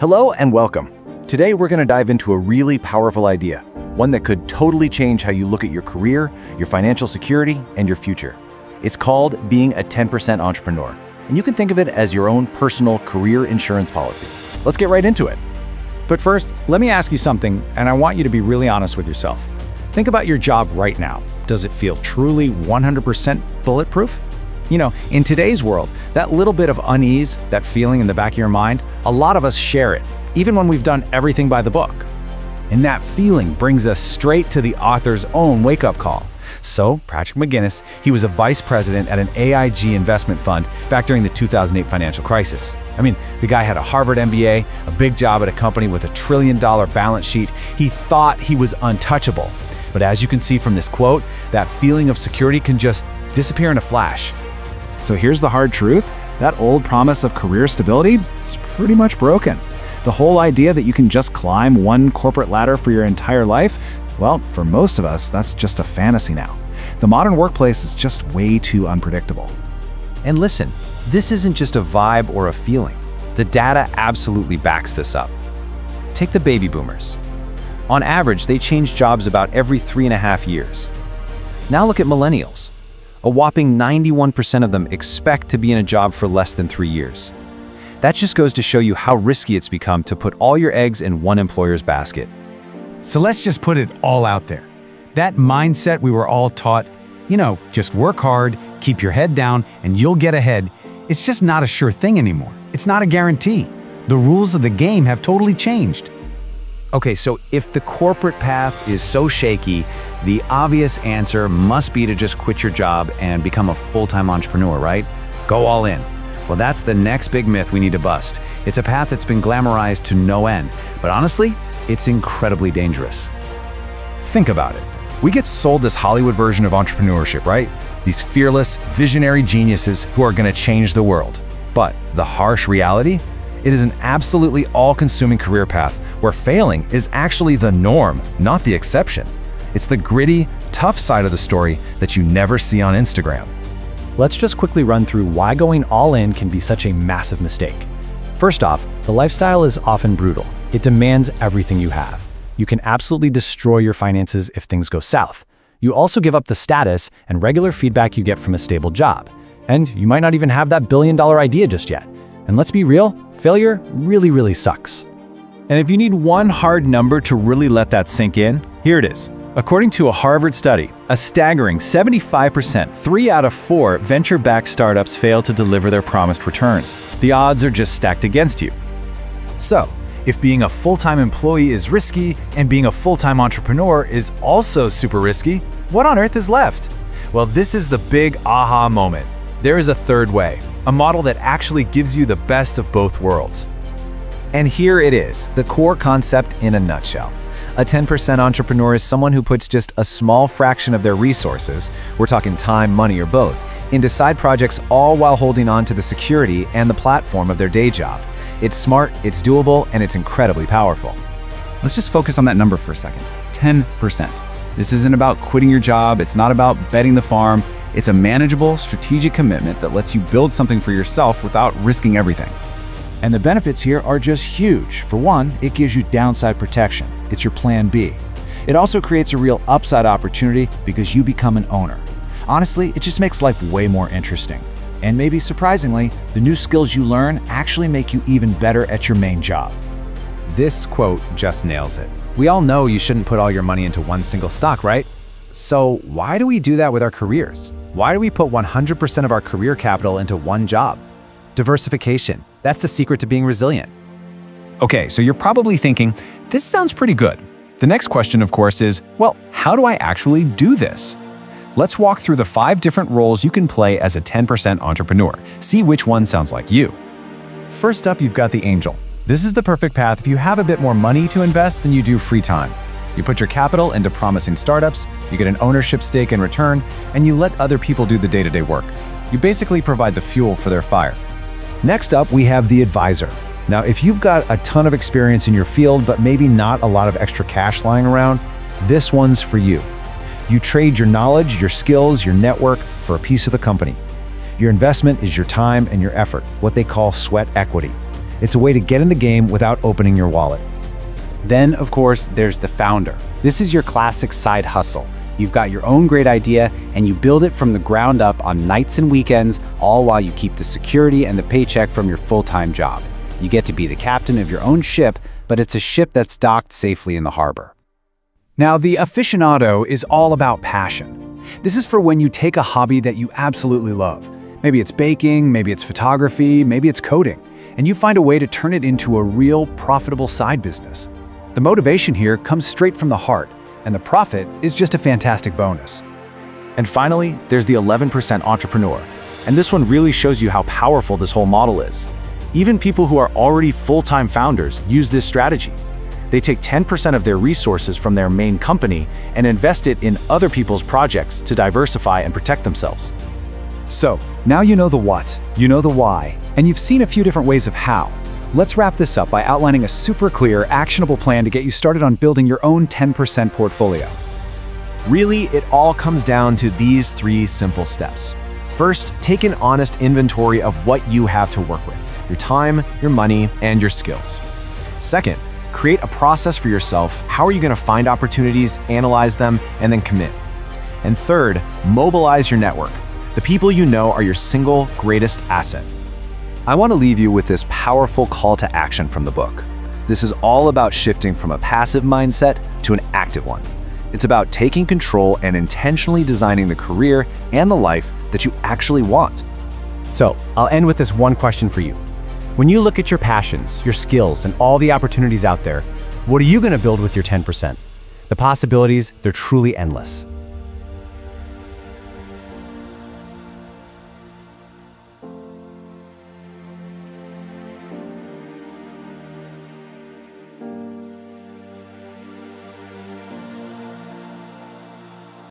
Hello and welcome. Today we're going to dive into a really powerful idea, one that could totally change how you look at your career, your financial security, and your future. It's called being a 10% entrepreneur, and you can think of it as your own personal career insurance policy. Let's get right into it. But first, let me ask you something, and I want you to be really honest with yourself. Think about your job right now. Does it feel truly 100% bulletproof? You know, in today's world, that little bit of unease, that feeling in the back of your mind, a lot of us share it, even when we've done everything by the book. And that feeling brings us straight to the author's own wake-up call. So, Patrick McGinnis, he was a vice president at an AIG investment fund back during the 2008 financial crisis. I mean, the guy had a Harvard MBA, a big job at a company with $1 trillion balance sheet. He thought he was untouchable. But as you can see from this quote, that feeling of security can just disappear in a flash. So here's the hard truth. That old promise of career stability is pretty much broken. The whole idea that you can just climb one corporate ladder for your entire life, well, for most of us, that's just a fantasy now. The modern workplace is just way too unpredictable. And listen, this isn't just a vibe or a feeling. The data absolutely backs this up. Take the baby boomers. On average, they change jobs about every 3.5 years. Now look at millennials. A whopping 91% of them expect to be in a job for less than 3 years. That just goes to show you how risky it's become to put all your eggs in one employer's basket. So let's just put it all out there. That mindset we were all taught, just work hard, keep your head down, and you'll get ahead, it's just not a sure thing anymore. It's not a guarantee. The rules of the game have totally changed. Okay, so if the corporate path is so shaky, the obvious answer must be to just quit your job and become a full-time entrepreneur, right? Go all in. Well, that's the next big myth we need to bust. It's a path that's been glamorized to no end, but honestly, it's incredibly dangerous. Think about it. We get sold this Hollywood version of entrepreneurship, right? These fearless, visionary geniuses who are going to change the world. But the harsh reality? It is an absolutely all-consuming career path where failing is actually the norm, not the exception. It's the gritty, tough side of the story that you never see on Instagram. Let's just quickly run through why going all in can be such a massive mistake. First off, the lifestyle is often brutal. It demands everything you have. You can absolutely destroy your finances if things go south. You also give up the status and regular feedback you get from a stable job. And you might not even have that billion-dollar idea just yet. And let's be real, failure really sucks. And if you need one hard number to really let that sink in, here it is. According to a Harvard study, a staggering 75%, 3 out of 4 venture-backed startups fail to deliver their promised returns. The odds are just stacked against you. So, if being a full-time employee is risky and being a full-time entrepreneur is also super risky, what on earth is left? Well, this is the big aha moment. There is a third way, a model that actually gives you the best of both worlds. And here it is, the core concept in a nutshell. A 10% entrepreneur is someone who puts just a small fraction of their resources, we're talking time, money, or both, into side projects, all while holding on to the security and the platform of their day job. It's smart, it's doable, and it's incredibly powerful. Let's just focus on that number for a second. 10%. This isn't about quitting your job. It's not about betting the farm. It's a manageable, strategic commitment that lets you build something for yourself without risking everything. And the benefits here are just huge. For one, it gives you downside protection. It's your plan B. It also creates a real upside opportunity because you become an owner. Honestly, it just makes life way more interesting. And maybe surprisingly, the new skills you learn actually make you even better at your main job. This quote just nails it. We all know you shouldn't put all your money into one single stock, right? So why do we do that with our careers? Why do we put 100% of our career capital into one job? Diversification. That's the secret to being resilient. Okay, so you're probably thinking, this sounds pretty good. The next question, of course, is, well, how do I actually do this? Let's walk through the 5 different roles you can play as a 10% entrepreneur. See which one sounds like you. First up, you've got the angel. This is the perfect path if you have a bit more money to invest than you do free time. You put your capital into promising startups, you get an ownership stake in return, and you let other people do the day-to-day work. You basically provide the fuel for their fire. Next up, we have the advisor. Now, if you've got a ton of experience in your field, but maybe not a lot of extra cash lying around, this one's for you. You trade your knowledge, your skills, your network for a piece of the company. Your investment is your time and your effort, what they call sweat equity. It's a way to get in the game without opening your wallet. Then, of course, there's the founder. This is your classic side hustle. You've got your own great idea, and you build it from the ground up on nights and weekends, all while you keep the security and the paycheck from your full-time job. You get to be the captain of your own ship, but it's a ship that's docked safely in the harbor. Now, the aficionado is all about passion. This is for when you take a hobby that you absolutely love. Maybe it's baking, maybe it's photography, maybe it's coding, and you find a way to turn it into a real, profitable side business. The motivation here comes straight from the heart, and the profit is just a fantastic bonus. And finally, there's the 11% entrepreneur. And this one really shows you how powerful this whole model is. Even people who are already full-time founders use this strategy. They take 10% of their resources from their main company and invest it in other people's projects to diversify and protect themselves. So, now you know the what, you know the why, and you've seen a few different ways of how. Let's wrap this up by outlining a super clear, actionable plan to get you started on building your own 10% portfolio. Really, it all comes down to these 3 simple steps. First, take an honest inventory of what you have to work with: your time, your money, and your skills. Second, create a process for yourself. How are you going to find opportunities, analyze them, and then commit? And third, mobilize your network. The people you know are your single greatest asset. I want to leave you with this powerful call to action from the book. This is all about shifting from a passive mindset to an active one. It's about taking control and intentionally designing the career and the life that you actually want. So, I'll end with this one question for you. When you look at your passions, your skills, and all the opportunities out there, what are you going to build with your 10%? The possibilities, they're truly endless.